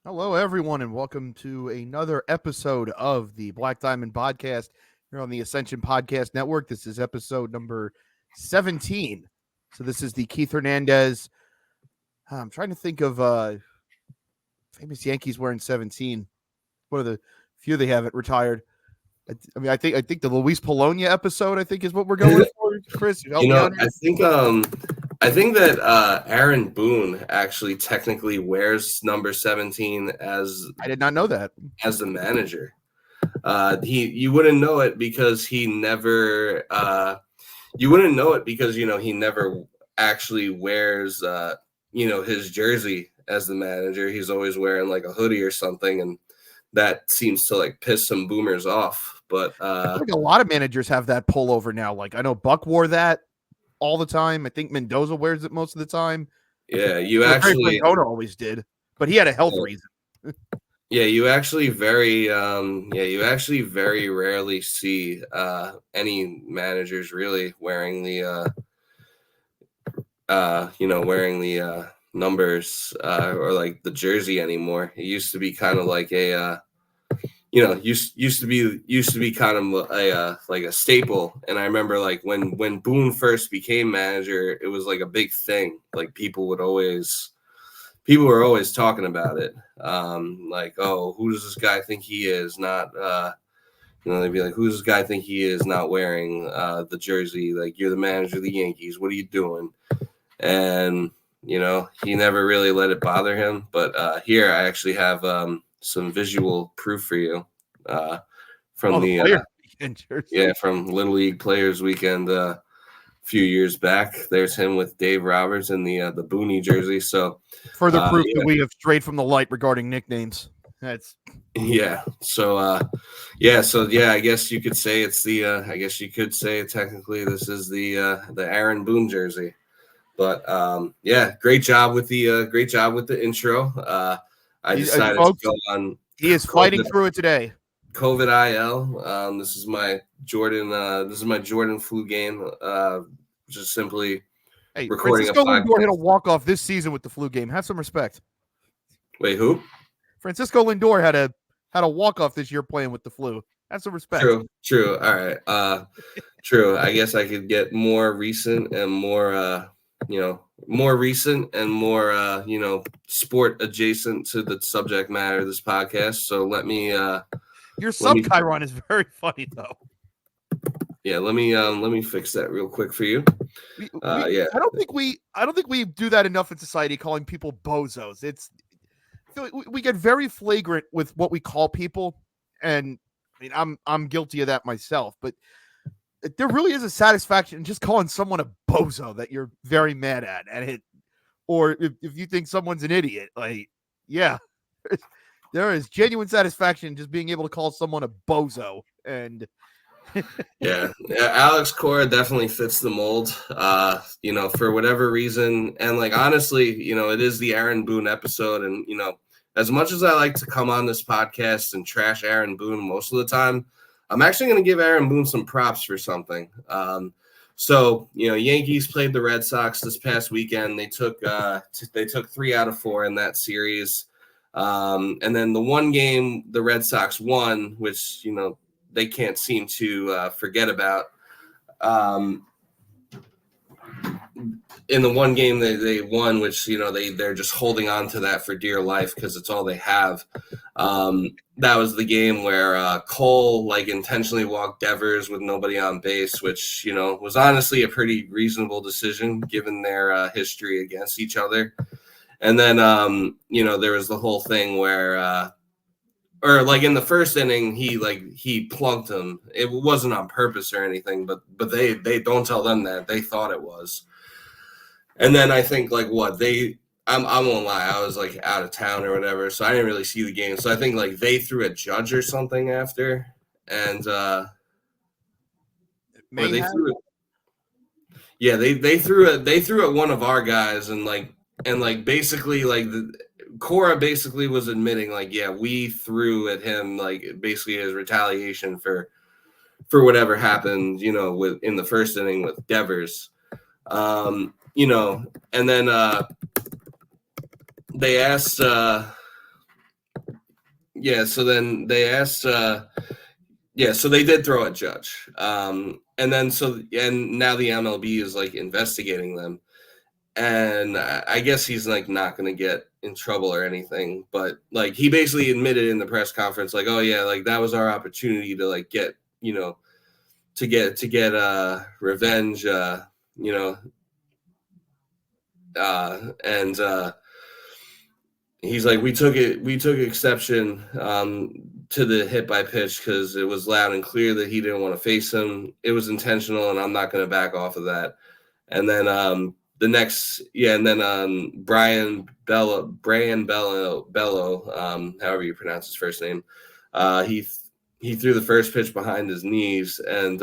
Hello, everyone, and welcome to another episode of the Black Diamond Podcast here on the Ascension Podcast Network. This is episode number 17. So this is the Keith Hernandez. I'm trying to think of famous Yankees wearing 17. One of the few they haven't retired. I think the Luis Polonia episode, I think, is what we're going for. Chris, help me out here. I think that Aaron Boone actually technically wears number 17 as I did not know that. as the manager. You wouldn't know it because he never he never actually wears his jersey as the manager. He's always wearing like a hoodie or something, and that seems to like piss some boomers off. But I feel like a lot of managers have that pullover now. Like I know Buck wore that all the time. I think Mendoza wears it most of the time. Yeah, Francona always did, but he had a health reason. You actually very rarely see any managers really wearing the numbers or like the jersey anymore. It used to be kind of like a used to be kind of like a staple. And I remember like when Boone first became manager, it was like a big thing. Like people were always talking about it. Like, oh, who does this guy think he is? Not they'd be like, who does this guy think he is not wearing the jersey? Like, you're the manager of the Yankees. What are you doing? And he never really let it bother him. But here I actually have some visual proof for you from from Little League Players Weekend a few years back. There's him with Dave Roberts in the Booney jersey. So further proof that we have strayed from the light regarding nicknames. I guess you could say it's the I guess you could say technically this is the Aaron Boone jersey. But great job with the intro. I decided to go on. He is fighting through it today. COVID IL. This is my Jordan flu game. Just simply recording Francisco Lindor hit a walk-off this season with the flu game. Have some respect. Wait, who? Francisco Lindor had a walk-off this year playing with the flu. Have some respect. True. All right. True. I guess I could get more recent and more sport adjacent to the subject matter of this podcast. So let me your sub-Chiron is very funny though. Yeah, let me fix that real quick for you. I don't think we do that enough in society, calling people bozos. We get very flagrant with what we call people, and I mean I'm guilty of that myself, but there really is a satisfaction in just calling someone a bozo that you're very mad at it, or if you think someone's an idiot, like, yeah, there is genuine satisfaction in just being able to call someone a bozo. And yeah, Alex Cora definitely fits the mold, for whatever reason. And like, honestly, it is the Aaron Boone episode. And, as much as I like to come on this podcast and trash Aaron Boone most of the time, I'm actually going to give Aaron Boone some props for something. Yankees played the Red Sox this past weekend. They took 3 out of 4 in that series. And then the one game the Red Sox won, which, they can't seem to forget about. In the one game they won, which, they're just holding on to that for dear life because it's all they have. That was the game where Cole intentionally walked Devers with nobody on base, which, was honestly a pretty reasonable decision given their history against each other. And then, there was the whole thing where in the first inning, he plunked him. It wasn't on purpose or anything, but they don't tell them that. They thought it was. And then I think I won't lie, I was out of town or whatever, so I didn't really see the game. So I think they threw a judge or something after, and they threw at one of our guys, and basically Cora basically was admitting we threw at him basically as retaliation for whatever happened in the first inning with Devers. And then they asked yeah. So then they asked. Yeah, so they did throw at Judge, and then and now the MLB is like investigating them, and I guess he's like not going to get in trouble or anything, but like he basically admitted in the press conference, like, oh yeah, like that was our opportunity to like get to get revenge, and he's like, we took exception to the hit by pitch because it was loud and clear that he didn't want to face him. It was intentional, and I'm not going to back off of that. And then Brian Bello, however you pronounce his first name, he threw the first pitch behind his knees, and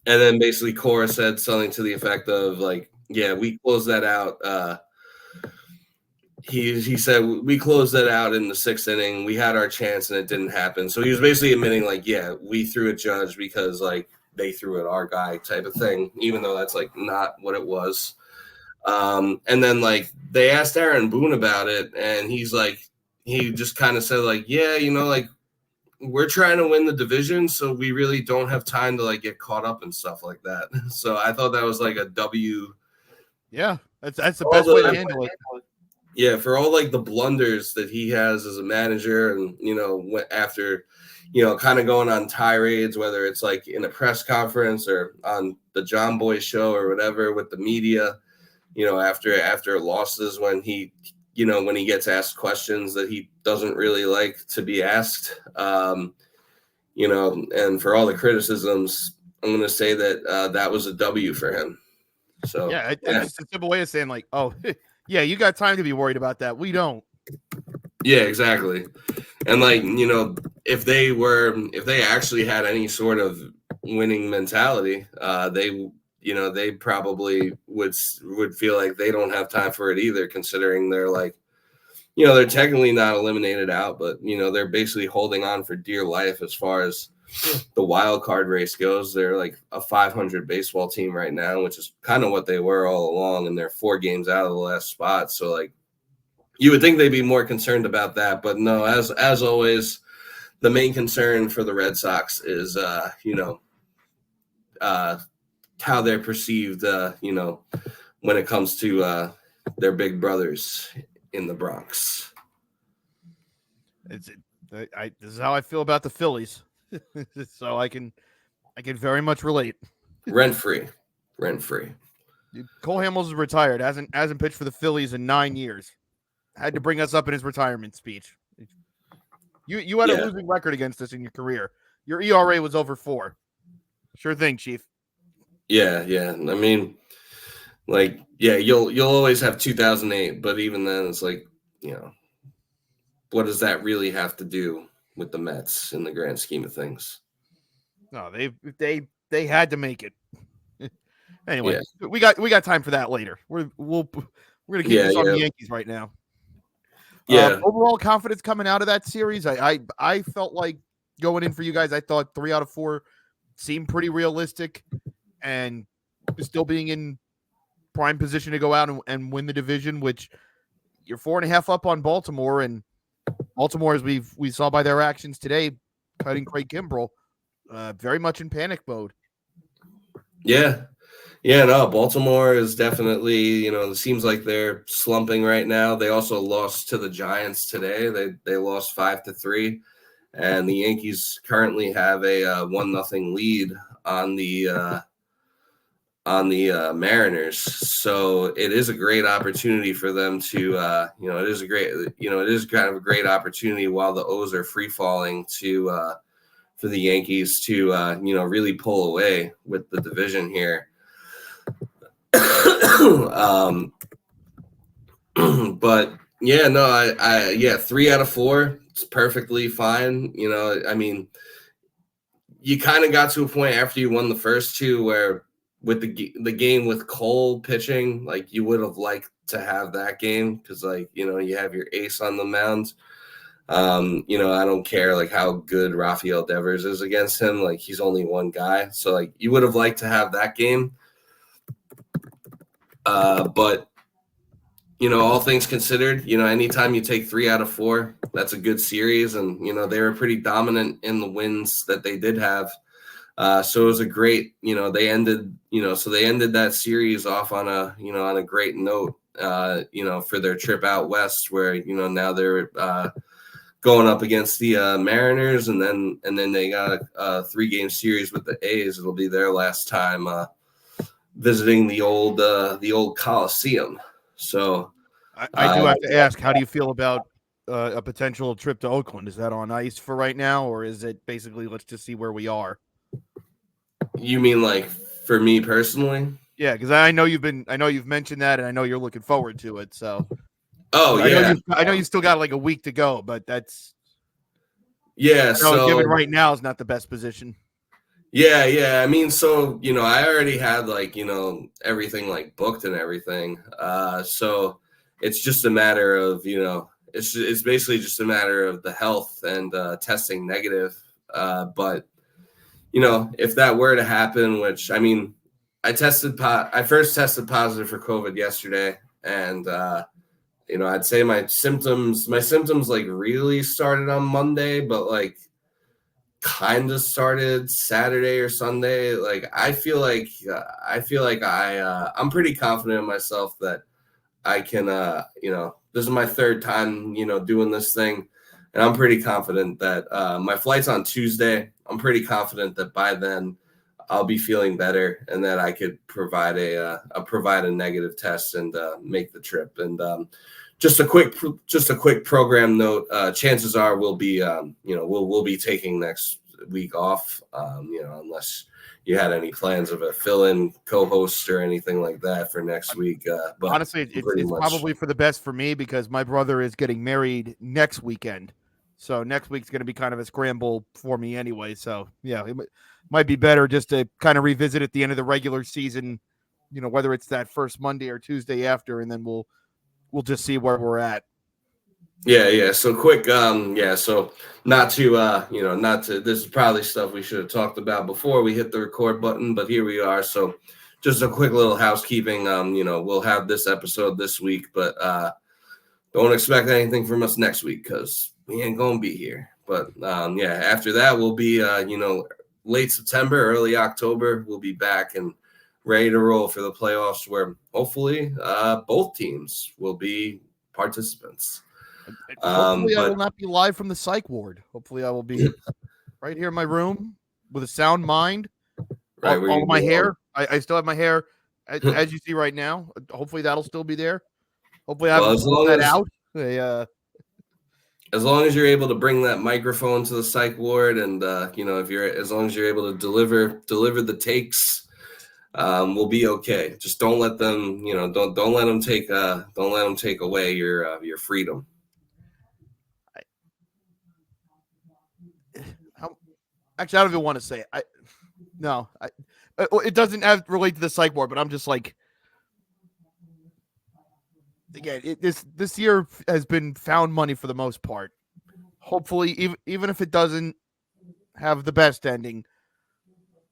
then basically Cora said something to the effect of like, yeah, we closed that out. He said we closed that out in the 6th inning. We had our chance and it didn't happen. So he was basically admitting like, yeah, we threw at Judge because like they threw at our guy type of thing, even though that's like not what it was. And then like they asked Aaron Boone about it, and he just kind of said like, yeah, like we're trying to win the division, so we really don't have time to like get caught up and stuff like that. So I thought that was like a W. Yeah, that's the best way to handle it. Yeah, for all like the blunders that he has as a manager, and after kind of going on tirades, whether it's like in a press conference or on the John Boy show or whatever with the media, after losses, when he gets asked questions that he doesn't really like to be asked, and for all the criticisms, I'm going to say that that was a W for him. So yeah, it's just a simple way of saying like, oh, yeah, you got time to be worried about that. We don't. Yeah, exactly. And like, if they actually had any sort of winning mentality, they probably would feel like they don't have time for it either, considering they're like, they're technically not eliminated out, but they're basically holding on for dear life as far as the wild card race goes. They're like a 500 baseball team right now, which is kind of what they were all along, and they're 4 games out of the last spot. So like, you would think they'd be more concerned about that, but no, as always, the main concern for the Red Sox is how they're perceived, when it comes to their big brothers in the Bronx. This is how I feel about the Phillies. So I can very much relate. Rent free. Dude, Cole Hamels is retired. Hasn't pitched for the Phillies in 9 years. Had to bring us up in his retirement speech. You had a losing record against us in your career. Your ERA was over 4. Sure thing, Chief. Yeah. I mean, like, yeah, you'll always have 2008, but even then, it's like, what does that really have to do with the Mets in the grand scheme of things? No, they had to make it. Anyway, we got time for that later. We're gonna keep this on the Yankees right now. Yeah. Overall confidence coming out of that series. I felt like going in for you guys. I thought 3 out of 4 seemed pretty realistic, and still being in prime position to go out and win the division, which you're 4.5 up on Baltimore, and Baltimore, as we saw by their actions today, cutting Craig Kimbrell, very much in panic mode. Yeah, no, Baltimore is definitely, it seems like they're slumping right now. They also lost to the Giants today. They lost 5-3, and the Yankees currently have a 1-0 lead on the Mariners. So it is a great opportunity for them to, it is kind of a great opportunity while the O's are free falling for the Yankees to, really pull away with the division here. But yeah, no, I 3 out of 4, it's perfectly fine. I mean, you kind of got to a point after you won the first 2 where with the game with Cole pitching, like you would have liked to have that game because like, you have your ace on the mound. I don't care like how good Rafael Devers is against him. Like he's only one guy. So like you would have liked to have that game. But all things considered, anytime you take 3 out of 4, that's a good series. And, they were pretty dominant in the wins that they did have. So it was a great, they ended, so they ended that series off on a great note, for their trip out west where, now they're going up against the Mariners and then they got a 3-game series with the A's. It'll be their last time visiting the old Coliseum. So I do have to ask, how do you feel about a potential trip to Oakland? Is that on ice for right now, or is it basically let's just see where we are? You mean like for me personally? Yeah, because I know you've mentioned that, and I know you're looking forward to it. So, yeah, I know you still got like a week to go, but that's So given right now is not the best position. Yeah. I mean, so I already had like everything like booked and everything. So it's just a matter of it's basically just a matter of the health and testing negative. But if that were to happen, which I mean, I first tested positive for COVID yesterday, and I'd say my symptoms like really started on Monday, but like kind of started Saturday or Sunday. Like I feel like I'm pretty confident in myself that I can this is my 3rd time doing this thing, and I'm pretty confident that my flight's on Tuesday. I'm pretty confident that by then I'll be feeling better and that I could provide a negative test and make the trip. And just a quick program note. Chances are we'll be we'll be taking next week off. Unless you had any plans of a fill-in co-host or anything like that for next week. But honestly, it's probably for the best for me because my brother is getting married next weekend. So next week's going to be kind of a scramble for me anyway. So yeah, it might be better just to kind of revisit at the end of the regular season, whether it's that first Monday or Tuesday after, and then we'll just see where we're at. Yeah. So quick, so not to this is probably stuff we should have talked about before we hit the record button, but here we are. So just a quick little housekeeping. We'll have this episode this week, but don't expect anything from us next week because we ain't gonna be here. But after that we'll be late September, early October, we'll be back and ready to roll for the playoffs where hopefully both teams will be participants. Hopefully, I will not be live from the psych ward. Hopefully, I will be right here in my room with a sound mind. Right, all of my hair. I still have my hair, as you see right now. Hopefully, that'll still be there. Hopefully, I haven't pulled that out. As long as you're able to bring that microphone to the psych ward, and as long as you're able to deliver the takes, we'll be okay. Just don't let them, don't let them take away your freedom. Actually, I don't even want to say it. It doesn't relate to the psych ward, but I'm just like, again, this year has been found money for the most part. Hopefully, even if it doesn't have the best ending,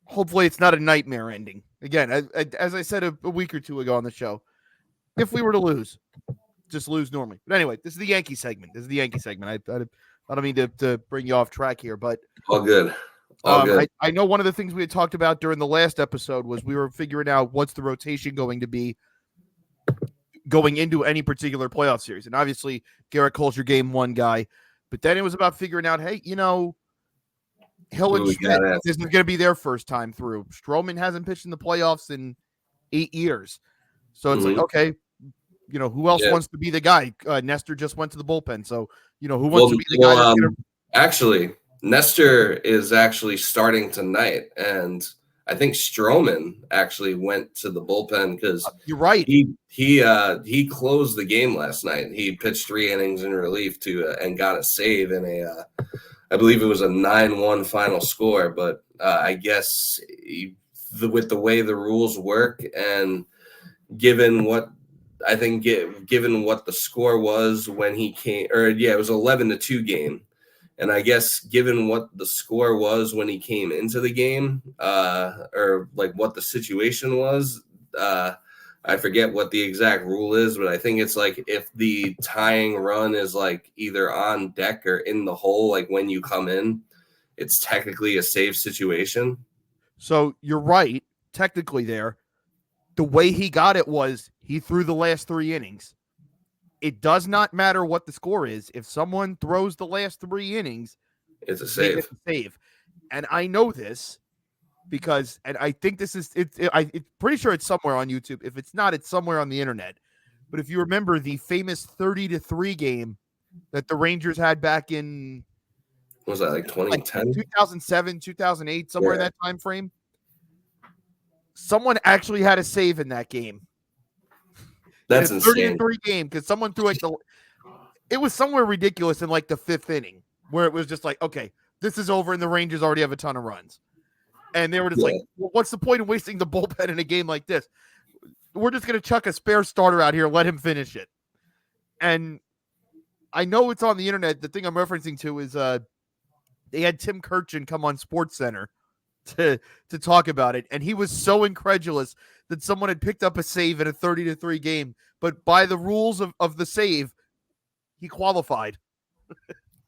hopefully it's not a nightmare ending. Again, as I said a week or two ago on the show, if we were to lose, just lose normally. But anyway, this is the Yankee segment. I don't mean to bring you off track here, but all good. Good. I know one of the things we had talked about during the last episode was we were figuring out what's the rotation going to be going into any particular playoff series. And obviously, Garrett Cole's your game one guy. But then it was about figuring out, hey, Hill and Schmidt, this is going to be their first time through. Stroman hasn't pitched in the playoffs in 8 years. So it's like, okay, who else wants to be the guy? Nestor just went to the bullpen. So, who wants to be the guy? Actually, Nestor is actually starting tonight. And I think Stroman actually went to the bullpen because you're right. He closed the game last night. He pitched 3 innings in relief and got a save in I believe it was a 9-1 final score. But I guess with the way the rules work and given what the score was when he came, it was 11-2 game. And I guess given what the score was when he came into the game, or like what the situation was, I forget what the exact rule is, but I think it's like if the tying run is like either on deck or in the hole, like when you come in, it's technically a save situation. So you're right, technically there. The way he got it was he threw the last 3 innings. It does not matter what the score is. If someone throws the last 3 innings, It's a they get save. the save. And I know this because, and I think this is, it's pretty sure it's somewhere on YouTube. If it's not, it's somewhere on the internet. But if you remember the famous 30-3 game that the Rangers had back in, Was that like 2010? 2007, 2008, somewhere in Yeah. that time frame, someone actually had a save in that game. That's in a insane. 30-3 game because someone threw it was somewhere ridiculous in like the 5th inning where it was just like, okay, this is over and the Rangers already have a ton of runs. And they were just like, well, what's the point of wasting the bullpen in a game like this? We're just going to chuck a spare starter out here, let him finish it. And I know it's on the internet. The thing I'm referencing to is they had Tim Kurkjian come on SportsCenter to talk about it, and he was so incredulous that someone had picked up a save in a 30-3 game, but by the rules of the save, he qualified. So.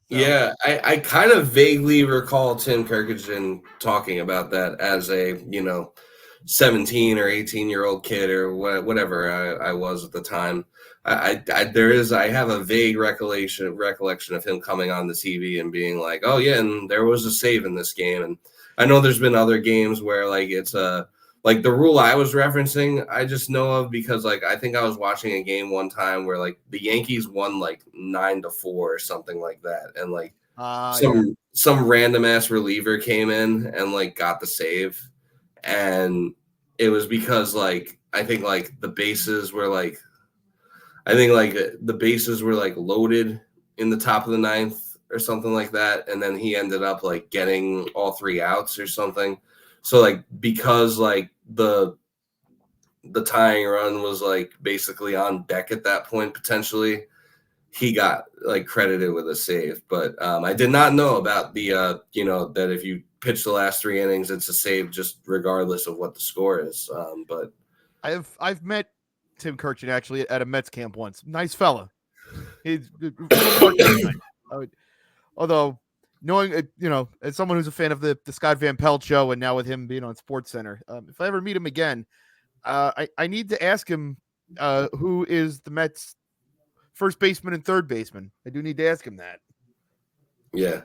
Yeah, I kind of vaguely recall Tim Kurkjian talking about that as a 17 or 18-year-old kid or whatever I was at the time. I have a vague recollection of him coming on the TV and being like, oh yeah, and there was a save in this game. And I know there's been other games where like it's like the rule I was referencing, I just know of because like I think I was watching a game one time where like the Yankees won like 9-4 or something like that, and like some random ass reliever came in and like got the save, and it was because like I think like the bases were like loaded in the top of the 9th or something like that, and then he ended up like getting all 3 outs or something. So like because like the tying run was like basically on deck at that point, potentially he got like credited with a save. But I did not know about the that if you pitch the last 3 innings, it's a save just regardless of what the score is. But I've met Tim Kurkjian actually at a Mets camp once. Nice fella. He's although knowing as someone who's a fan of the Scott Van Pelt show and now with him being on SportsCenter, if I ever meet him again, I need to ask him who is the Mets first baseman and third baseman. I do need to ask him that. Yeah.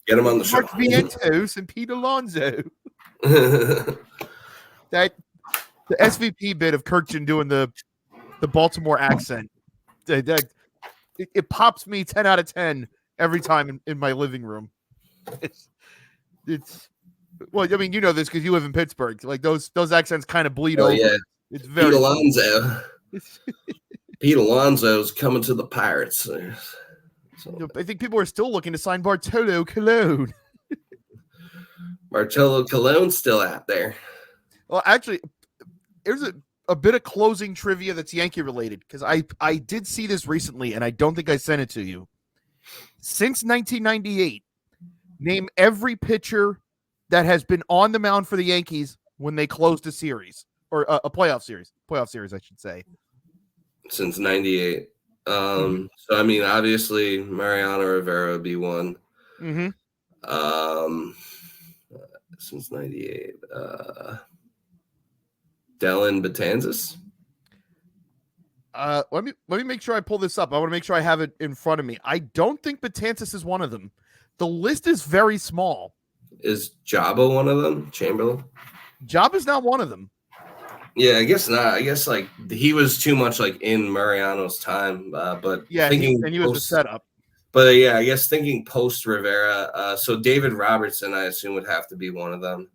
Get him on the show. Mark Vientos and Pete Alonso. That the SVP bit of Kurkjian doing the Baltimore accent, it pops me 10 out of 10 every time in my living room. It's well, I mean, you know this because you live in Pittsburgh. Like those accents kind of bleed over. Yeah. It's very Pete Alonso. Pete Alonso's coming to the Pirates. So. I think people are still looking to sign Bartolo Colon. Bartolo Colon's still out there. Well, actually, there's a bit of closing trivia that's Yankee related because I did see this recently and I don't think I sent it to you. Since 1998, name every pitcher that has been on the mound for the Yankees when they closed a series or a playoff series, I should say. Since 98. So, I mean, obviously, Mariano Rivera would be one. Since 98. Dellin Betances. Let me make sure I pull this up. I want to make sure I have it in front of me. I don't think Betances is one of them. The list is very small. Is Jabba one of them? Chamberlain? Jabba's not one of them. Yeah, I guess not. I guess like he was too much like in Mariano's time. But yeah, he was the setup. But yeah, I guess thinking post Rivera. So David Robertson, I assume, would have to be one of them.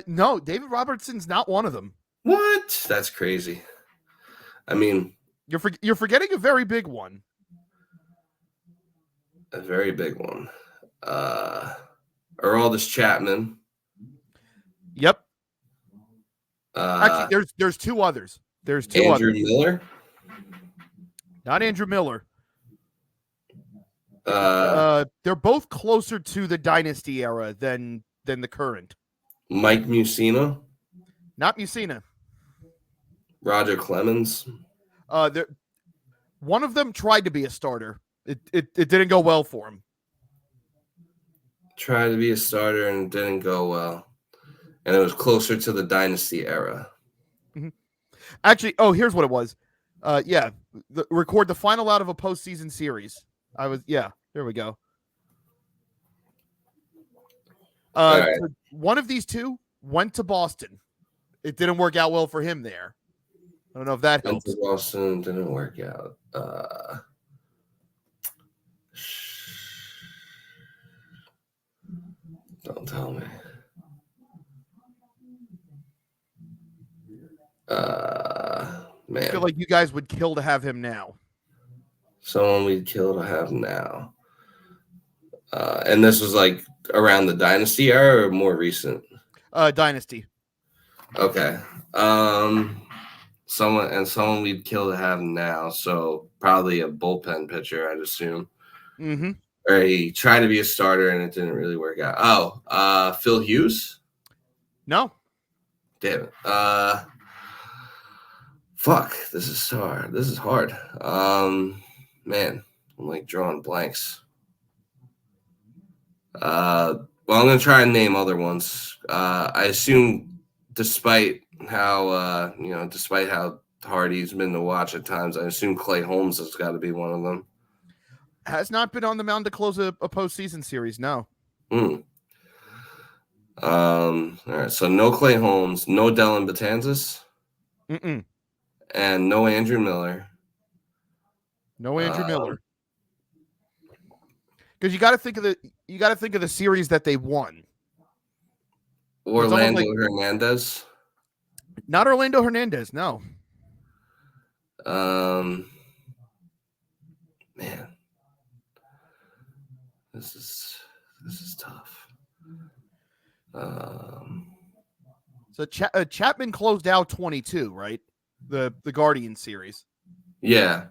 No, David Robertson's not one of them. What? That's crazy. I mean, you're forgetting a very big one. A very big one. Aroldis Chapman. Yep. Actually, there's 2 others. There's 2 Andrew others. Miller. Not Andrew Miller. They're both closer to the dynasty era than the current. Mike Mussina. Not Mussina. Roger Clemens. One of them tried to be a starter. It didn't go well for him. Tried to be a starter and didn't go well. And it was closer to the dynasty era. Mm-hmm. Actually, here's what it was. Record the final out of a postseason series. There we go. Right. So one of these two went to Boston. It didn't work out well for him there. I don't know if that helps. Went to Boston, didn't work out. Don't tell me. Man. I feel like you guys would kill to have him now. Someone we'd kill to have now. And this was like around the dynasty era or more recent? Dynasty. Okay. Someone we'd kill to have now. So probably a bullpen pitcher, I'd assume. Mm-hmm. Or he tried to be a starter and it didn't really work out. Phil Hughes? No. Damn it. Fuck. This is hard. Man, I'm like drawing blanks. Well, I'm gonna try and name other ones. I assume, despite how hard he's been to watch at times, I assume Clay Holmes has got to be one of them. Has not been on the mound to close a postseason series. No. All right. So no Clay Holmes, no Dellin Betances, and no Andrew Miller. No Andrew Miller. Because you got to think of the series that they won. Orlando Hernandez. Not Orlando Hernandez. No. Man, this is tough. So Chapman closed out 22, right? The Guardian series. Yeah.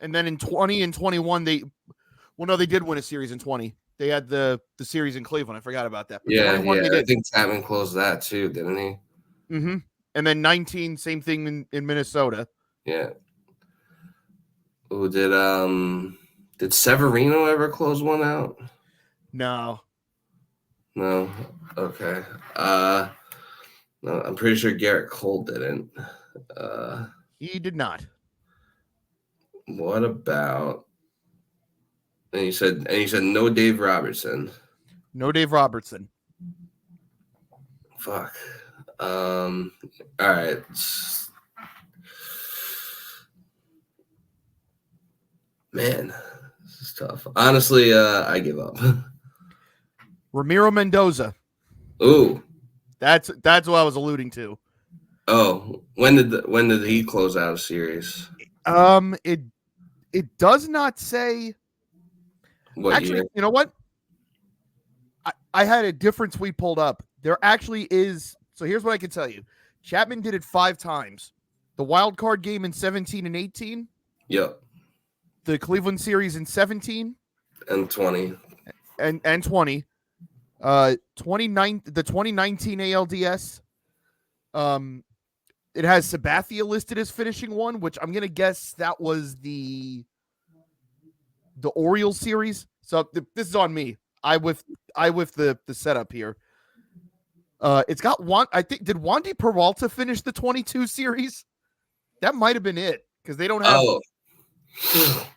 And then in 20 and 21, they did win a series in 20. They had the series in Cleveland. I forgot about that. But yeah. I think Chapman closed that too, didn't he? Mm-hmm. And then 19, same thing in Minnesota. Yeah. Oh, did Severino ever close one out? No. Okay. No, I'm pretty sure Garrett Cole didn't. He did not. What about? And you said no Dave Robertson. No Dave Robertson. Fuck. All right. Man, this is tough. Honestly, I give up. Ramiro Mendoza. Ooh. That's what I was alluding to. Oh, when did he close out a series? It does not say. What actually, year? You know what? I had a different tweet pulled up. There actually is. So here's what I can tell you. Chapman did it 5 times. The wild card game in 17 and 18. Yep. The Cleveland series in 17 and 20 and 20. The 2019 ALDS. It has Sabathia listed as finishing one, which I'm gonna guess that was the Orioles series. So this is on me. I with the setup here. It's got one. I think did Wandy Peralta finish the 22 series? That might have been it because they don't have. Oh,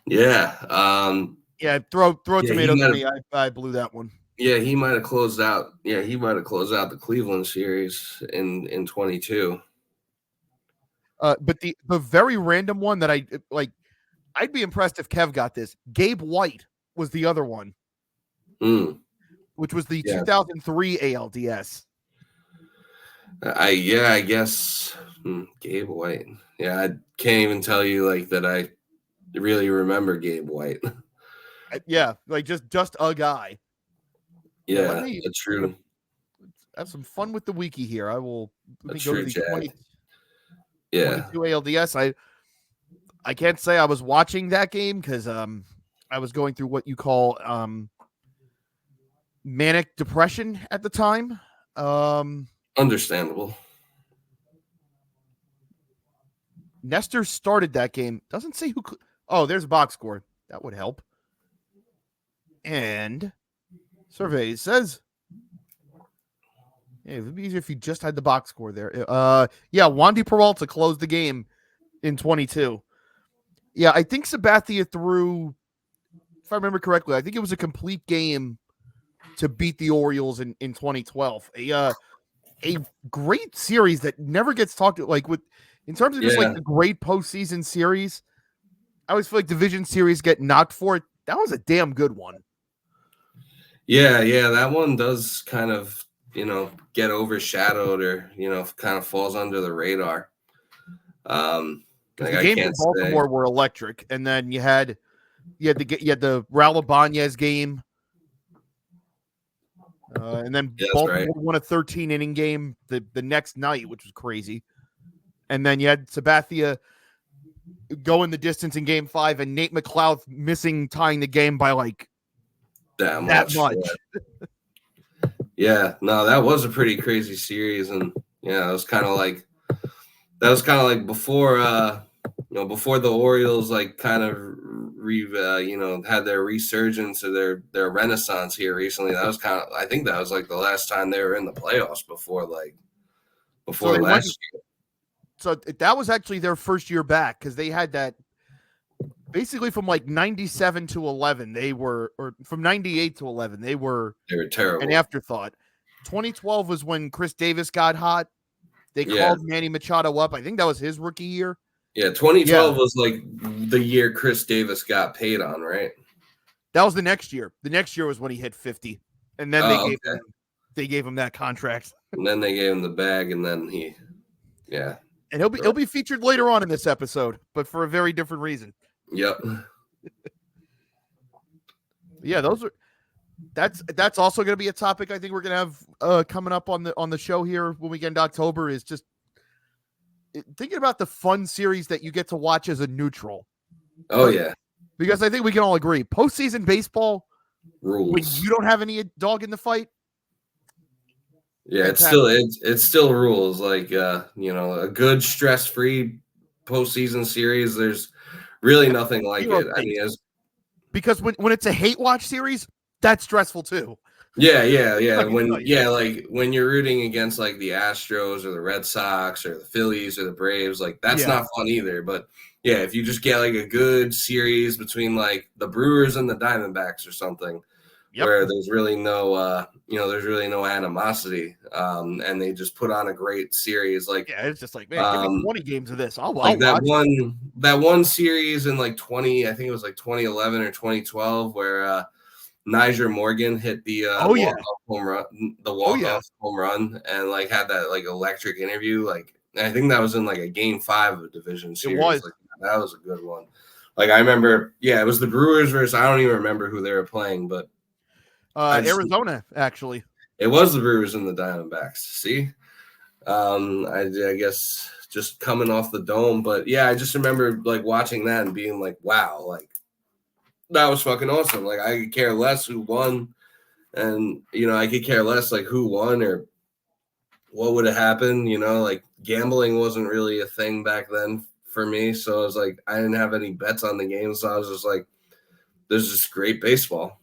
yeah. Yeah. Throw tomatoes at me. I blew that one. Yeah, he might have closed out. Yeah, he might have closed out the Cleveland series in 22. But the very random one that I like, I'd be impressed if Kev got this. Gabe White was the other one, which was the 2003 ALDS. I guess Gabe White. Yeah, I can't even tell you like that. I really remember Gabe White. Yeah, like just a guy. Yeah, that's true. Have some fun with the wiki here. I will. Let me That's go true, to the 22 ALDS. I can't say I was watching that game because I was going through what you call manic depression at the time. Understandable. Nestor started that game. Doesn't say who. Oh, there's a box score. That would help. And survey says, yeah, it would be easier if you just had the box score there. Yeah, Wandy Peralta closed the game in 22. Yeah, I think Sabathia threw, if I remember correctly, I think it was a complete game to beat the Orioles in 2012. A great series that never gets talked about, like, with in terms of just like the great postseason series. I always feel like division series get knocked for it. That was a damn good one. Yeah, that one does kind of, get overshadowed or, kind of falls under the radar. Because the games in Baltimore were electric, and then you had the Raul Ibanez game, and then Baltimore won a 13-inning game the next night, which was crazy. And then you had Sabathia go in the distance in Game 5, and Nate McLeod missing, tying the game by like that much. Yeah, no, that was a pretty crazy series, and yeah, it was kind of like before before the Orioles like kind of had their resurgence or their renaissance here recently. That was I think that was like the last time they were in the playoffs before last year. So that was actually their first year back, because they had that basically from like 97 to 11. Or from 98 to 11, they were terrible. An afterthought. 2012 was when Chris Davis got hot. They called Manny Machado up. I think that was his rookie year. Yeah, 2012 was like the year Chris Davis got paid on, right? That was the next year. The next year was when he hit 50, and then they gave him that contract. And then they gave him the bag, and then and he'll be featured later on in this episode, but for a very different reason. Yep. Yeah, that's also going to be a topic I think we're going to have coming up on the show here when we get into October, is just thinking about the fun series that you get to watch as a neutral. Oh, yeah. Because I think we can all agree, postseason baseball rules. When you don't have any dog in the fight. Yeah, it still rules. Like a good stress-free postseason series. There's really nothing like it. I mean, because when it's a hate watch series, that's stressful too. Yeah. Like when you're rooting against like the Astros or the Red Sox or the Phillies or the Braves, like that's not fun either. But yeah, if you just get like a good series between like the Brewers and the Diamondbacks or something, where there's really no animosity, and they just put on a great series. Like it's just like, man, give me 20 games of this. I'll like watch that one series in like I think it was like 2011 or 2012, where Nyjer Morgan hit the walk-off home run, and like had that like electric interview. Like I think that was in like a Game 5 of a division series. It was. Like, that was a good one. Like I remember, it was the Brewers versus, I don't even remember who they were playing, but Arizona, actually. It was the Brewers and the Diamondbacks. See, I guess just coming off the dome, but yeah, I just remember like watching that and being like, wow, like that was fucking awesome. Like I could care less who won, and I could care less like who won or what would have happened. Like gambling wasn't really a thing back then for me, so I was like, I didn't have any bets on the game, so I was just like, there's just great baseball.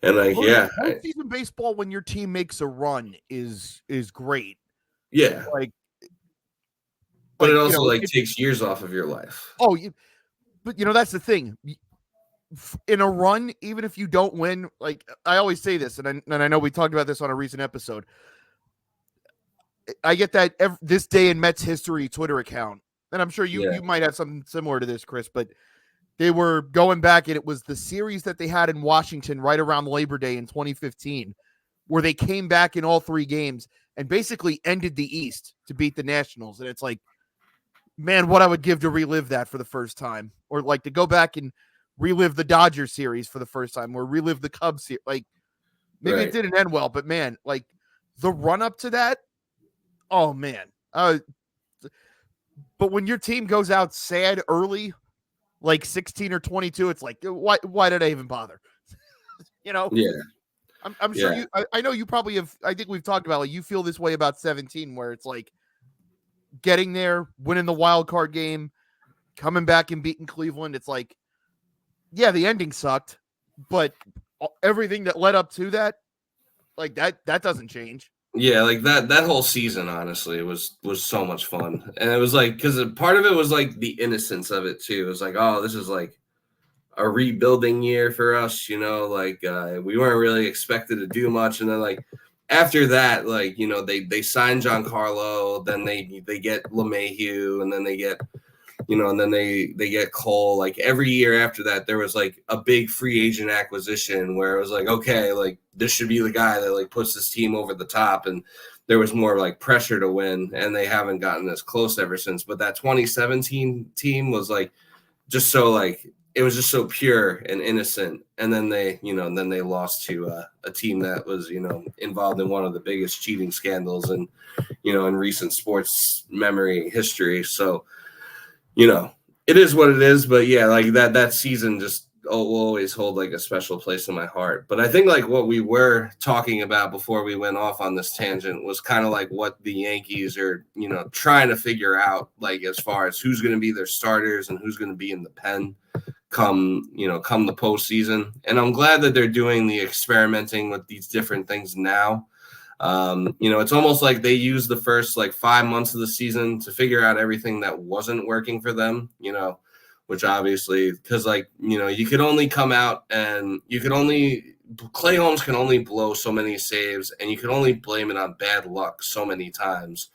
And like, season baseball when your team makes a run is great. Yeah, but it also takes years off of your life. Oh, but that's the thing. In a run, even if you don't win, like I always say this, and I know we talked about this on a recent episode. I get that this day in Mets history Twitter account, and I'm sure you might have something similar to this, Chris, but they were going back, and it was the series that they had in Washington right around Labor Day in 2015, where they came back in all 3 games and basically ended the East to beat the Nationals. And it's like, man, what I would give to relive that for the first time, or like to go back and relive the Dodgers series for the first time, or relive the Cubs series. Like maybe it didn't end well, but man, like the run up to that, oh man. But when your team goes out sad early, like 16 or 22, it's like, why did I even bother? Yeah. I'm sure I know you probably have. I think we've talked about, like, you feel this way about 17, where it's like getting there, winning the wild card game, coming back and beating Cleveland. It's like, yeah, the ending sucked, but everything that led up to that, like that doesn't change. Yeah, like that whole season, honestly, was so much fun, and it was like because part of it was like the innocence of it too. It was like, oh, this is like a rebuilding year for us, like we weren't really expected to do much, and then like after that, like they signed Giancarlo, then they get LeMahieu, and then they get and then they get Cole. Like every year after that, there was like a big free agent acquisition where it was like, okay, like this should be the guy that like puts this team over the top, and there was more like pressure to win, and they haven't gotten as close ever since. But that 2017 team was like just so like it was just so pure and innocent, and then they lost to a team that was involved in one of the biggest cheating scandals in recent sports memory history. So it is what it is, but yeah, like that season just will always hold like a special place in my heart. But I think like what we were talking about before we went off on this tangent was kind of like what the Yankees are, trying to figure out, like as far as who's going to be their starters and who's going to be in the pen come the postseason. And I'm glad that they're doing the experimenting with these different things now. It's almost like they used the first like 5 months of the season to figure out everything that wasn't working for them, which obviously, because like, you could only come out and Clay Holmes can only blow so many saves, and you can only blame it on bad luck so many times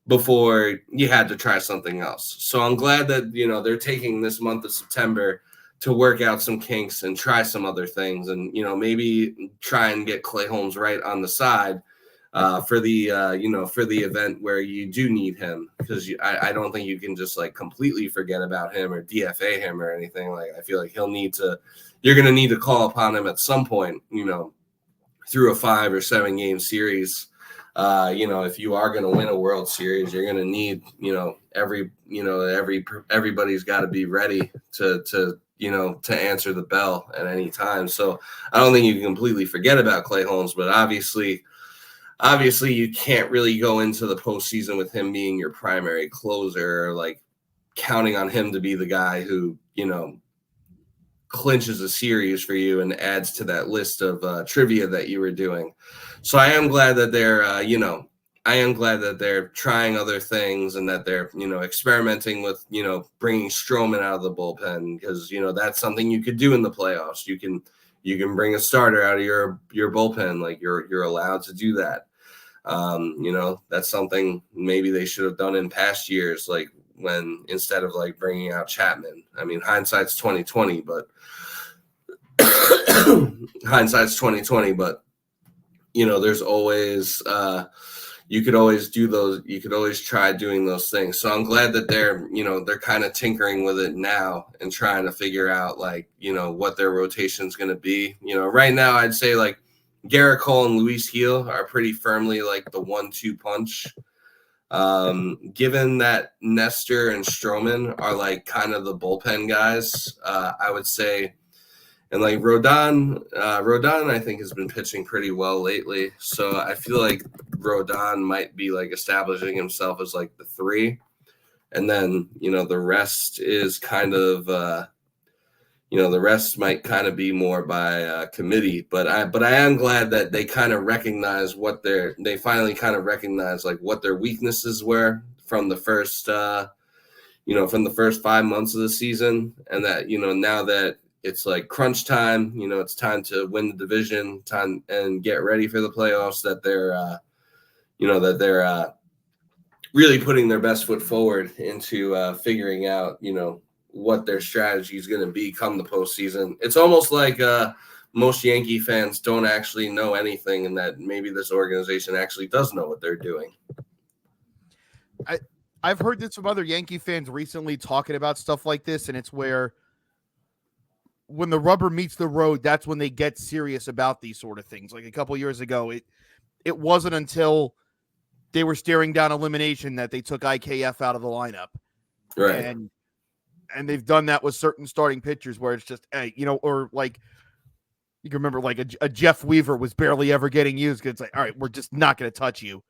before you had to try something else. So I'm glad that, they're taking this month of September to work out some kinks and try some other things, and, maybe try and get Clay Holmes right on the side for the event where you do need him, because I don't think you can just like completely forget about him or DFA him or anything. Like I feel like you're going to need to call upon him at some point, through a 5 or 7 game series. If you are going to win a World Series, you're going to need, everybody's got to be ready to answer the bell at any time. So I don't think you can completely forget about Clay Holmes, but obviously you can't really go into the postseason with him being your primary closer, or like counting on him to be the guy who, clinches a series for you and adds to that list of trivia that you were doing. So I am glad that they're trying other things, and that they're, experimenting with, bringing Stroman out of the bullpen, because, that's something you could do in the playoffs. You can bring a starter out of your bullpen. Like you're allowed to do that. That's something maybe they should have done in past years, like when instead of like bringing out Chapman. I mean, hindsight's 2020, but there's always you could always do those. You could always try doing those things. So I'm glad that they're kind of tinkering with it now and trying to figure out like, what their rotation is going to be. Right now I'd say like Garrett Cole and Luis Gil are pretty firmly like the 1-2 punch. Given that Nestor and Stroman are like kind of the bullpen guys, I would say. And like Rodon, I think has been pitching pretty well lately. So I feel like Rodon might be like establishing himself as like the 3. And then, the rest is kind of, the rest might kind of be more by committee. But I am glad that they kind of recognize they finally kind of recognize like what their weaknesses were from the first, from the first 5 months of the season. And that, now that it's like crunch time, it's time to win the division time and get ready for the playoffs, that they're, really putting their best foot forward into figuring out, what their strategy is going to be come the postseason. It's almost like most Yankee fans don't actually know anything, and that maybe this organization actually does know what they're doing. I've heard this from other Yankee fans recently talking about stuff like this, and it's where when the rubber meets the road, that's when they get serious about these sort of things. Like a couple years ago, it wasn't until they were staring down elimination that they took IKF out of the lineup. Right. And they've done that with certain starting pitchers where it's just, hey, or like you can remember like a Jeff Weaver was barely ever getting used because it's like, all right, we're just not going to touch you.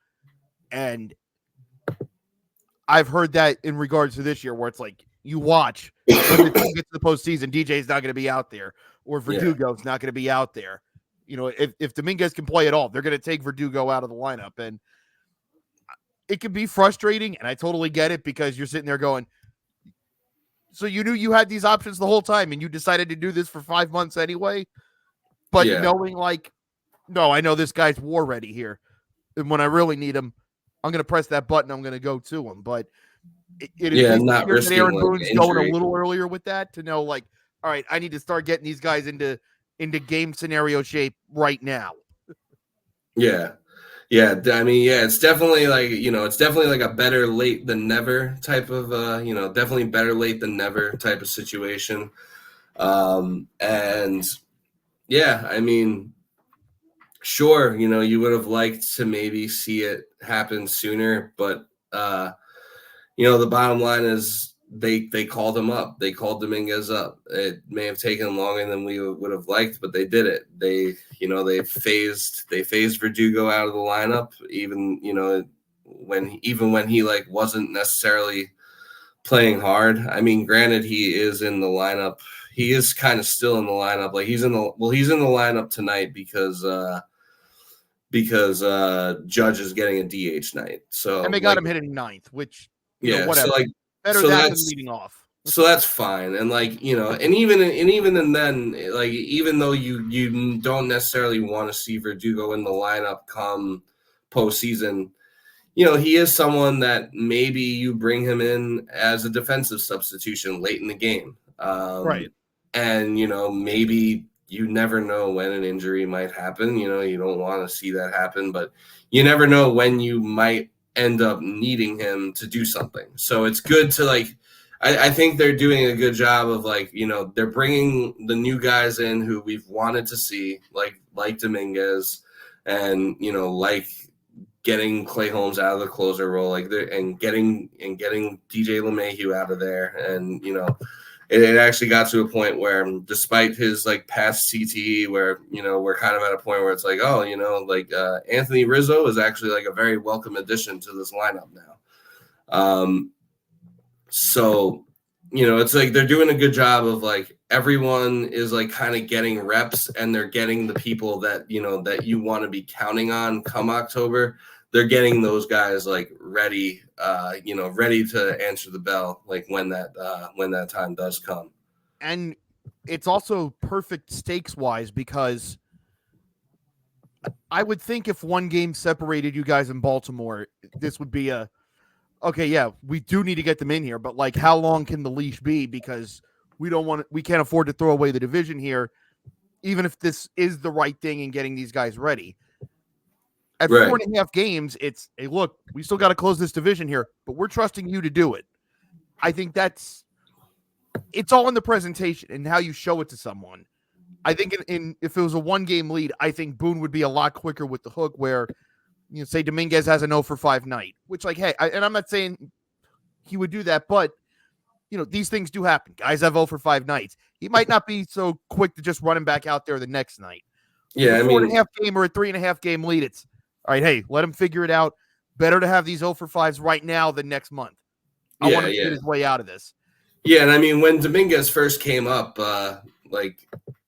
And I've heard that in regards to this year, where it's like you watch when the team gets to the postseason, DJ's not going to be out there, or Verdugo's not going to be out there. If Dominguez can play at all, they're going to take Verdugo out of the lineup, and it can be frustrating. And I totally get it, because you're sitting there going, so you knew you had these options the whole time, and you decided to do this for 5 months anyway. But knowing like, no, I know this guy's war ready here, and when I really need him, I'm going to press that button. I'm going to go to him. But it is not risking Aaron like Boone's going a little earlier with that, to know like, all right, I need to start getting these guys into game scenario shape right now. Yeah. I mean, it's definitely like, it's definitely like a better late than never type of, definitely better late than never type of situation. And yeah, I mean, sure, you would have liked to maybe see it happen sooner, but the bottom line is they called him up. They called Dominguez up. It may have taken longer than we would have liked, but they did it. They phased Verdugo out of the lineup, even when he like wasn't necessarily playing hard. I mean, granted, he is in the lineup. He is kind of still in the lineup. Like he's in the lineup tonight because Judge is getting a DH night. So and they got him hitting ninth, which whatever. So better than leading off. So that's fine. And like, and even then, like, even though you don't necessarily want to see Verdugo in the lineup come postseason, he is someone that maybe you bring him in as a defensive substitution late in the game. Right. And, maybe you never know when an injury might happen. You don't want to see that happen, but you never know when you might end up needing him to do something. So it's good to like, I think they're doing a good job of like, they're bringing the new guys in who we've wanted to see, like Dominguez, and like getting Clay Holmes out of the closer role, and getting DJ LeMahieu out of there, and it actually got to a point where, despite his like past CTE, where we're kind of at a point where it's like, Anthony Rizzo is actually like a very welcome addition to this lineup now. So, it's like they're doing a good job of like everyone is like kind of getting reps, and they're getting the people that that you want to be counting on come October. They're getting those guys like ready, ready to answer the bell, like when that time does come. And it's also perfect stakes wise, because I would think if one game separated you guys in Baltimore, this would be okay, yeah, we do need to get them in here, but like, how long can the leash be? Because we can't afford to throw away the division here, even if this is the right thing in getting these guys ready. At 4.5 games, it's, hey, look, we still got to close this division here, but we're trusting you to do it. I think it's all in the presentation and how you show it to someone. I think if it was a 1-game lead, I think Boone would be a lot quicker with the hook, where say Dominguez has an 0-for-5 night, which like, hey, and I'm not saying he would do that, but these things do happen. Guys have 0-for-5 nights. He might not be so quick to just run him back out there the next night. Yeah, a 4.5 game or a 3.5 game lead, it's all right. Hey, let him figure it out. Better to have these 0-for-5s right now than next month. I want him to get his way out of this. Yeah, and I mean, when Dominguez first came up,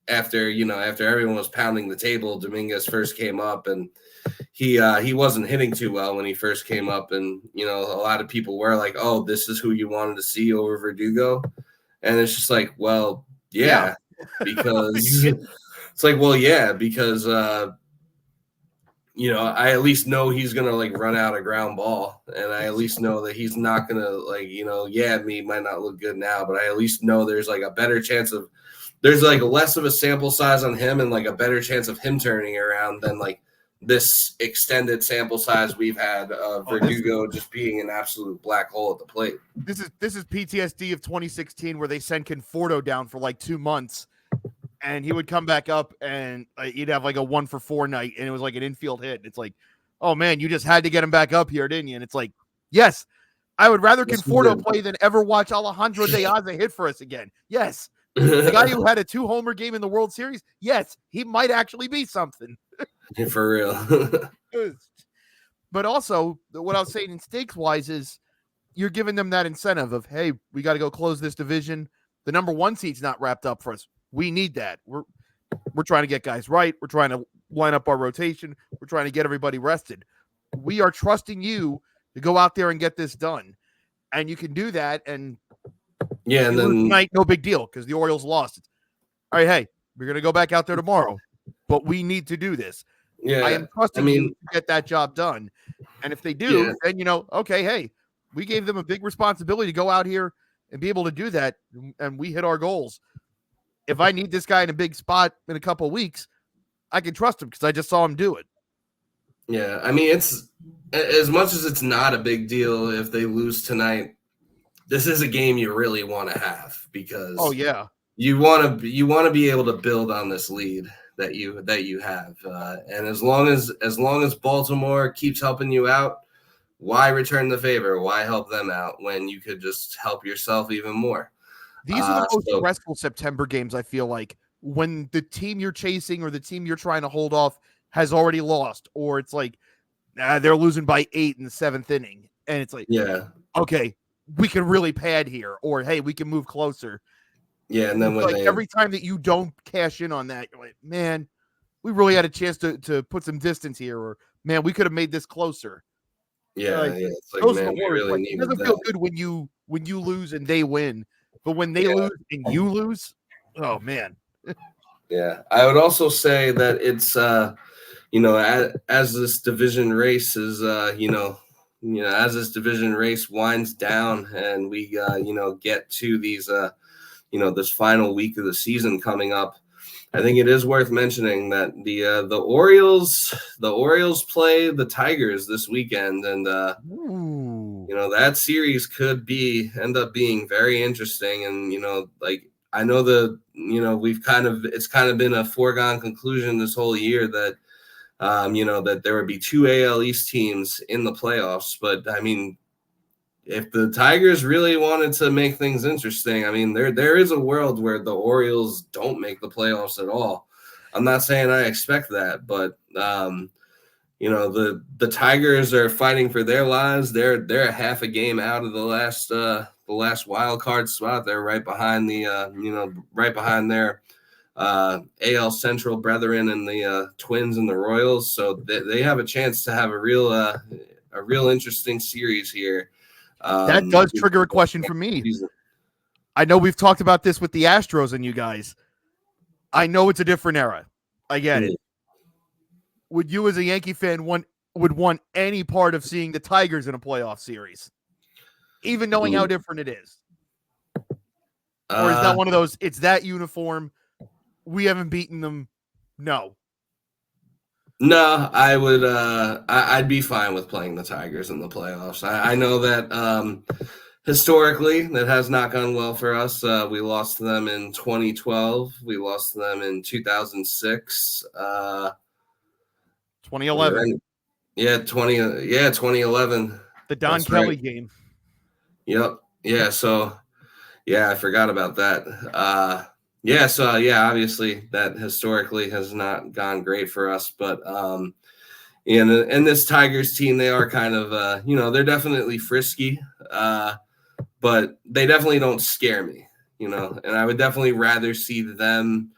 after everyone was pounding the table, Dominguez first came up, and he wasn't hitting too well when he first came up, and a lot of people were like, "Oh, this is who you wanted to see over Verdugo," and it's just like, well, yeah. Because it's like, well, yeah, because I at least know he's gonna like run out a ground ball, and I at least know that he's not gonna like, he might not look good now, but I at least know there's like a better chance of, there's like less of a sample size on him and like a better chance of him turning around than like this extended sample size we've had of Verdugo just being an absolute black hole at the plate. This is PTSD of 2016, where they sent Conforto down for like 2 months, and he would come back up, and he'd have like a 1-for-4 night, and it was like an infield hit. It's like, oh man, you just had to get him back up here, didn't you? And it's like, yes, I would rather Conforto play than ever watch Alejandro De Aza hit for us again. Yes. The guy who had a 2-homer game in the World Series, yes, he might actually be something. For real. But also, what I was saying in stakes wise is, you're giving them that incentive of, hey, we got to go close this division. The number 1 seat's not wrapped up for us. We need that. We're trying to get guys right. We're trying to line up our rotation. We're trying to get everybody rested. We are trusting you to go out there and get this done. And you can do that. And and then tonight, no big deal because the Orioles lost. All right, hey, we're going to go back out there tomorrow, but we need to do this. Yeah, I am trusting you to get that job done. And if they do, then, okay, hey, we gave them a big responsibility to go out here and be able to do that, and we hit our goals. If I need this guy in a big spot in a couple of weeks, I can trust him because I just saw him do it. Yeah, I mean, it's as much as it's not a big deal if they lose tonight. This is a game you really want to have because you want to be able to build on this lead that you have, and as long as Baltimore keeps helping you out, why return the favor? Why help them out when you could just help yourself even more? These are the most stressful September games, I feel like, when the team you're chasing or the team you're trying to hold off has already lost, or it's like they're losing by 8 in the 7th inning, and it's like, okay, we can really pad here, or hey, we can move closer. Yeah, and then when every time that you don't cash in on that, you're like, man, we really had a chance to put some distance here, or man, we could have made this closer. Yeah, it's like, man, we really needed that. It doesn't feel good when you lose and they win, but when they lose and you lose, oh man. Yeah, I would also say that it's as this division race is as this division race winds down and we get to these this final week of the season coming up, I think it is worth mentioning that the Orioles play the Tigers this weekend, and that series could end up being very interesting. And I know it's kind of been a foregone conclusion this whole year that that there would be 2 AL East teams in the playoffs, but I mean, if the Tigers really wanted to make things interesting, I mean, there is a world where the Orioles don't make the playoffs at all. I'm not saying I expect that, but the Tigers are fighting for their lives. They're a half a game out of the last wild card spot. They're right behind right behind their AL Central brethren and the Twins and the Royals. So they have a chance to have a real interesting series here. That does trigger a question for me. I know we've talked about this with the Astros and you guys. I know it's a different era. I get it. Would you as a Yankee fan would want any part of seeing the Tigers in a playoff series? Even knowing how different it is? Or is that one of those, it's that uniform, we haven't beaten them? No, I would. I'd be fine with playing the Tigers in the playoffs. I know that historically that has not gone well for us. We lost to them in 2012. We lost to them in 2006. 2011. 2011. The Don Kelly game. Yep. Yeah. So, I forgot about that. Obviously that historically has not gone great for us, but and this Tigers team, they are kind of they're definitely frisky, but they definitely don't scare me, and I would definitely rather see them,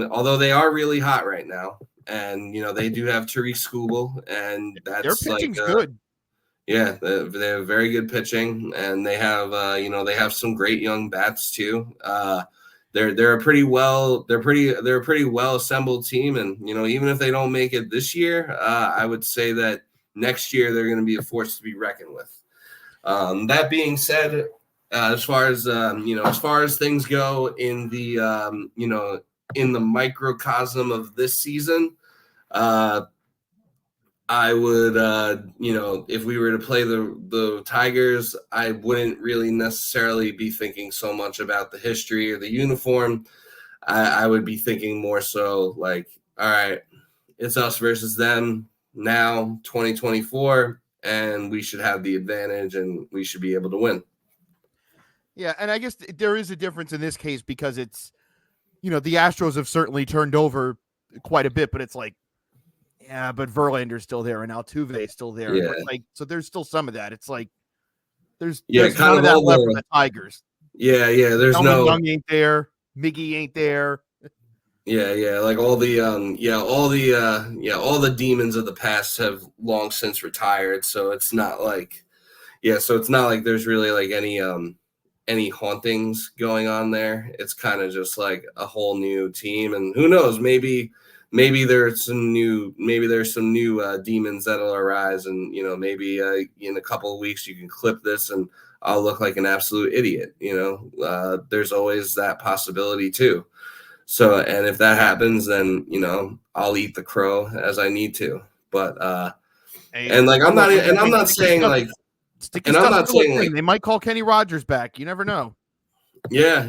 although they are really hot right now, and they do have Tariq Skubal, and that's their pitching's good. Yeah, they have very good pitching, and they have they have some great young bats too. They're a pretty well assembled team, and even if they don't make it this year, I would say that next year they're going to be a force to be reckoned with. That being said, as far as things go in the in the microcosm of this season, I would, if we were to play the Tigers, I wouldn't really necessarily be thinking so much about the history or the uniform. I would be thinking more so like, all right, it's us versus them now, 2024, and we should have the advantage and we should be able to win. Yeah, and I guess there is a difference in this case because it's, the Astros have certainly turned over quite a bit, but it's like, Yeah, but Verlander's still there and Altuve is still there. Yeah. But like, so there's still some of that. It's like there's kind none of of that all left for the the Tigers. yeah. There's Delman no Young ain't there. Miggy ain't there. yeah. Like all the all the demons of the past have long since retired. So it's not like so it's not like there's really like any hauntings going on there. It's kind of just like a whole new team, and who knows, maybe there's some new demons that'll arise, and maybe in a couple of weeks you can clip this and I'll look like an absolute idiot. There's always that possibility too. So, and if that happens, then I'll eat the crow as I need to. But and like I'm not saying like. Sticky stuff thing. They might call Kenny Rogers back. You never know. Yeah.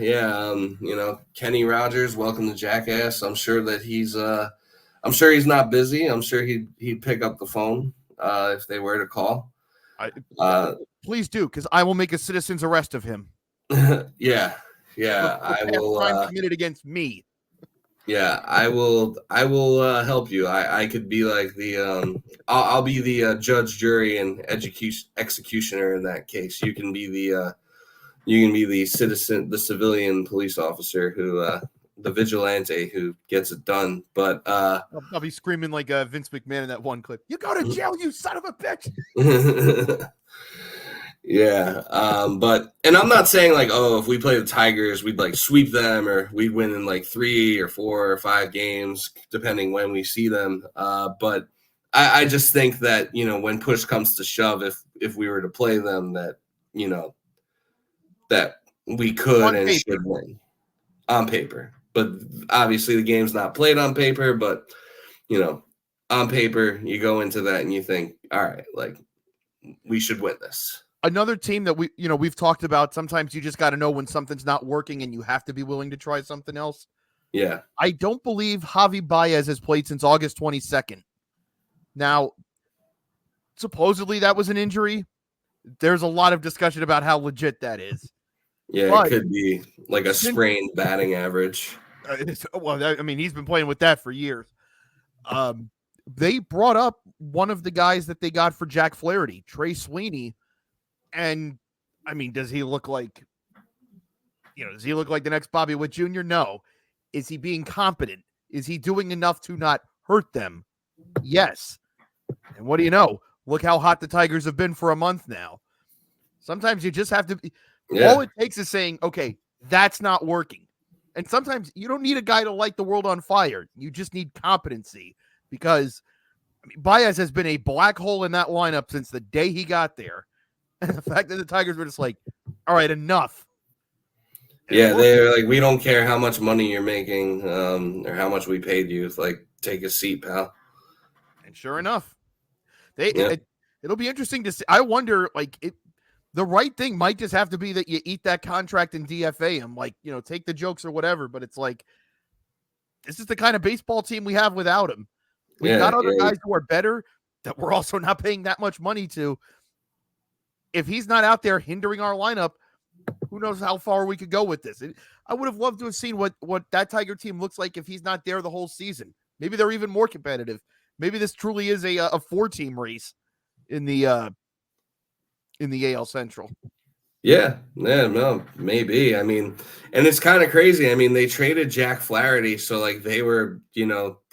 Kenny Rogers, welcome to Jackass. I'm sure that he's not busy. I'm sure he'd pick up the phone if they were to call. Please do, because I will make a citizen's arrest of him. Yeah. I will. Crime committed against me. Yeah, I will help you. I could be like the I'll be the judge, jury, and executioner in that case. You can be the citizen, the civilian police officer who the vigilante who gets it done. But I'll be screaming like Vince McMahon in that one clip. You go to jail, you son of a bitch. Yeah, and I'm not saying like, oh, if we play the Tigers, we'd like sweep them or we'd win in like 3 or 4 or 5 games, depending when we see them. But I just think that when push comes to shove, if we were to play them, that that we could and should win on paper. But obviously, the game's not played on paper. But on paper, you go into that and you think, all right, like we should win this. Another team that we've talked about, sometimes you just got to know when something's not working and you have to be willing to try something else. Yeah. I don't believe Javi Baez has played since August 22nd. Now, supposedly that was an injury. There's a lot of discussion about how legit that is. Yeah, but it could be like a sprained batting average. He's been playing with that for years. They brought up one of the guys that they got for Jack Flaherty, Trey Sweeney. And does he look like, the next Bobby Witt Jr.? No. Is he being competent? Is he doing enough to not hurt them? Yes. And what do you know? Look how hot the Tigers have been for a month now. Sometimes you just have to all it takes is saying, okay, that's not working. And sometimes you don't need a guy to light the world on fire. You just need competency, because Baez has been a black hole in that lineup since the day he got there. And the fact that the Tigers were just like, all right, enough. Yeah, they're like, we don't care how much money you're making or how much we paid you. It's like, take a seat, pal. And sure enough, it'll be interesting to see. I wonder, the right thing might just have to be that you eat that contract and DFA him, take the jokes or whatever. But it's like, this is the kind of baseball team we have without him. We've got other guys who are better that we're also not paying that much money to. If he's not out there hindering our lineup, who knows how far we could go with this. I would have loved to have seen what that Tiger team looks like if he's not there the whole season. Maybe they're even more competitive. Maybe this truly is a 4-team race in the AL Central. Yeah, no, maybe. And it's kind of crazy. They traded Jack Flaherty, so they were,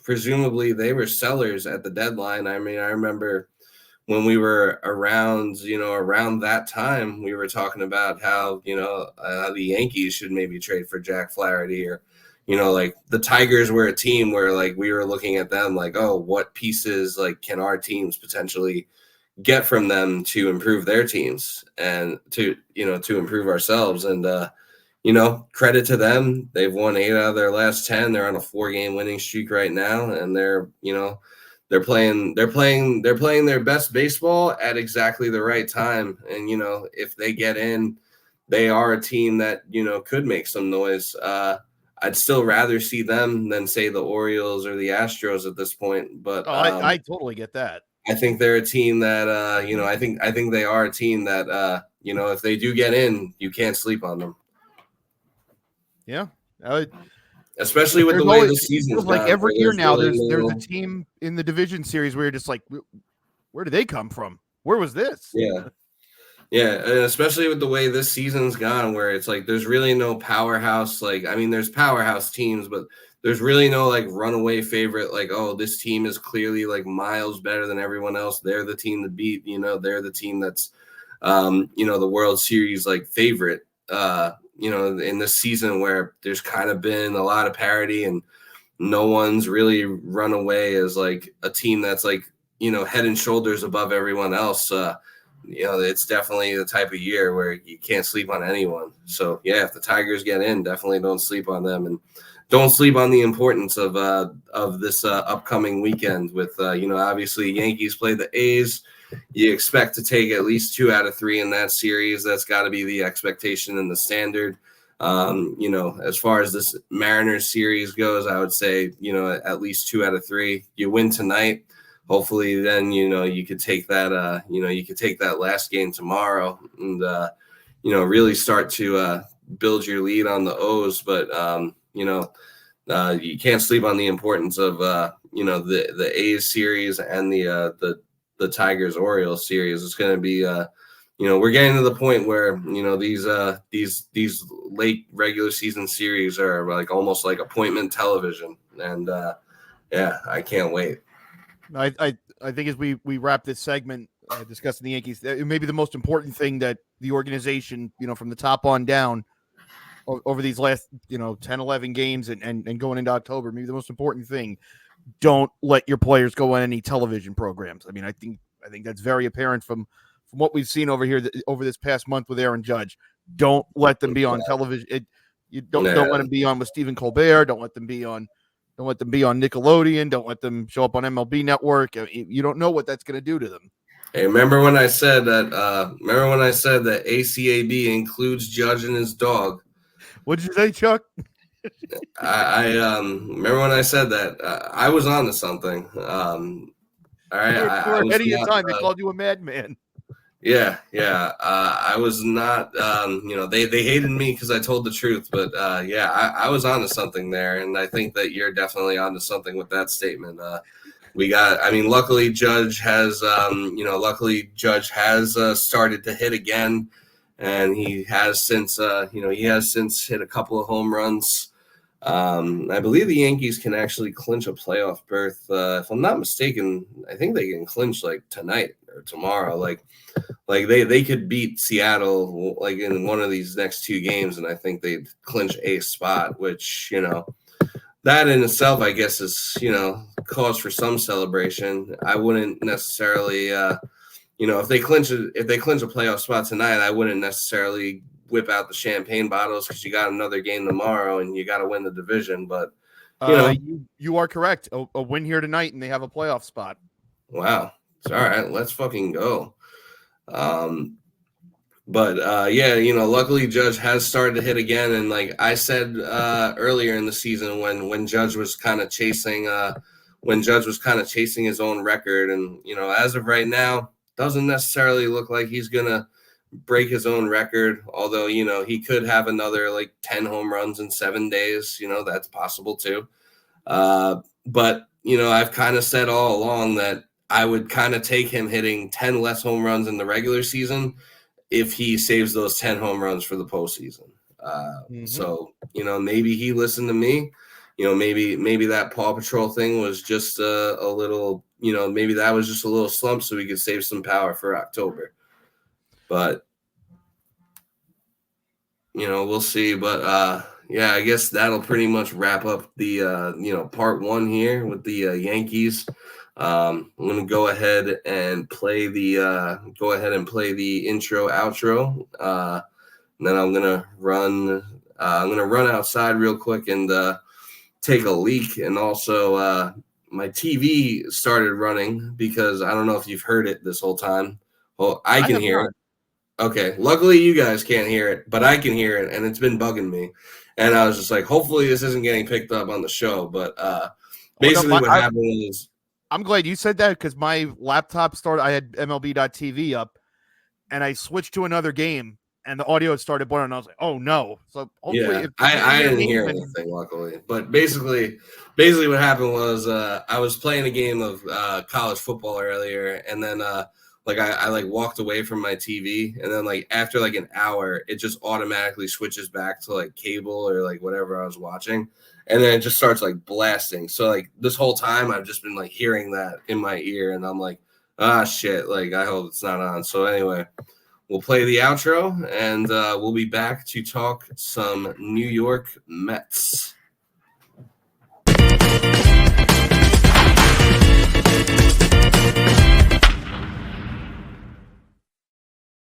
presumably they were sellers at the deadline. I remember when we were around that time, we were talking about how, the Yankees should maybe trade for Jack Flaherty, or, the Tigers were a team where we were looking at them like, oh, what pieces can our teams potentially get from them to improve their teams and to improve ourselves. And, credit to them. They've won 8 out of their last 10. They're on a 4-game winning streak right now. And they're playing their best baseball at exactly the right time. And, if they get in, they are a team that, could make some noise. I'd still rather see them than, say, the Orioles or the Astros at this point. But I totally get that. I think they're a team that, I think they are a team that, if they do get in, you can't sleep on them. Yeah. especially with There's the way always, this it season's feels like gone. every year now Really there's a team in the division series where you're just like, where did they come from? Where was this? Yeah. Yeah, and especially with the way this season's gone, where it's like there's really no powerhouse. Like, I mean, there's powerhouse teams, but there's really no like runaway favorite. Like, oh, this team is clearly like miles better than everyone else. They're the team to beat. They're the team that's, the World Series like favorite. In this season where there's kind of been a lot of parity and no one's really run away as like a team that's like head and shoulders above everyone else. It's definitely the type of year where you can't sleep on anyone. So yeah, if the Tigers get in, definitely don't sleep on them, and don't sleep on the importance of this upcoming weekend. With obviously Yankees play the A's. You expect to take at least 2 out of 3 in that series. That's got to be the expectation and the standard. As far as this Mariners series goes, I would say at least 2 out of 3. You win tonight. Hopefully then, you could take that, you could take that last game tomorrow and, really start to build your lead on the O's. But, you can't sleep on the importance of, the A's series and the Tigers Orioles series. It's going to be, we're getting to the point where, these late regular season series are like almost like appointment television. And, I can't wait. I think as we wrap this segment discussing the Yankees, it may be the most important thing that the organization, from the top on down over these last, 10, 11 games and going into October, maybe the most important thing, don't let your players go on any television programs. I mean, I think that's very apparent from what we've seen over here over this past month with Aaron Judge. Don't let them be on television. Don't let them be on with Stephen Colbert. Don't let them be on Nickelodeon. Don't let them show up on MLB Network. You don't know what that's going to do to them. Hey, remember when I said that? ACAB includes Judge and his dog? What did you say, Chuck? I remember when I said that. I was on to something. All right, you were I was ahead of your not, time. They called you a madman. Yeah. I was not. They hated me because I told the truth, but I was on to something there, and I think that you're definitely on to something with that statement. Luckily Judge has, started to hit again, and he has since hit a couple of home runs. I believe the Yankees can actually clinch a playoff berth. If I'm not mistaken, I think they can clinch like tonight or tomorrow. Like they could beat Seattle like in one of these next 2 games, and I think they'd clinch a spot, which, that in itself, I guess, is, cause for some celebration. I wouldn't necessarily, if they clinch a playoff spot tonight, I wouldn't necessarily whip out the champagne bottles because you got another game tomorrow and you got to win the division. But you are correct. A win here tonight, and they have a playoff spot. Wow, it's all right. Let's fucking go. Luckily Judge has started to hit again, and like I said earlier in the season, when Judge was kind of chasing his own record, and as of right now, doesn't necessarily look like he's gonna break his own record. Although he could have another like 10 home runs in 7 days. That's possible too. But I've kind of said all along that I would kind of take him hitting 10 less home runs in the regular season if he saves those 10 home runs for the postseason. So, maybe he listened to me. Maybe that Paw Patrol thing was just a little, maybe that was just a little slump so we could save some power for October. But, we'll see. But, I guess that'll pretty much wrap up the, part 1 here with the Yankees. I'm gonna go ahead and play the intro outro, and then I'm gonna run outside real quick and take a leak. And also my TV started running because I don't know if you've heard it this whole time. Well, I can hear it. Okay, luckily you guys can't hear it, but I can hear it, and it's been bugging me. And I was just like, hopefully this isn't getting picked up on the show. But basically what happened was, I'm glad you said that because my laptop started. I had MLB.TV up, and I switched to another game, and the audio had started blaring. And I was like, "Oh no!" So hopefully, Yeah, if I you didn't me, hear then anything, luckily. But basically what happened was I was playing a game of college football earlier, and then like I like walked away from my TV, and then like after like an hour, it just automatically switches back to like cable or like whatever I was watching, and then it just starts like blasting. So like this whole time, I've just been like hearing that in my ear, and I'm like, ah, shit, like I hope it's not on. So anyway. We'll play the outro, and we'll be back to talk some New York Mets.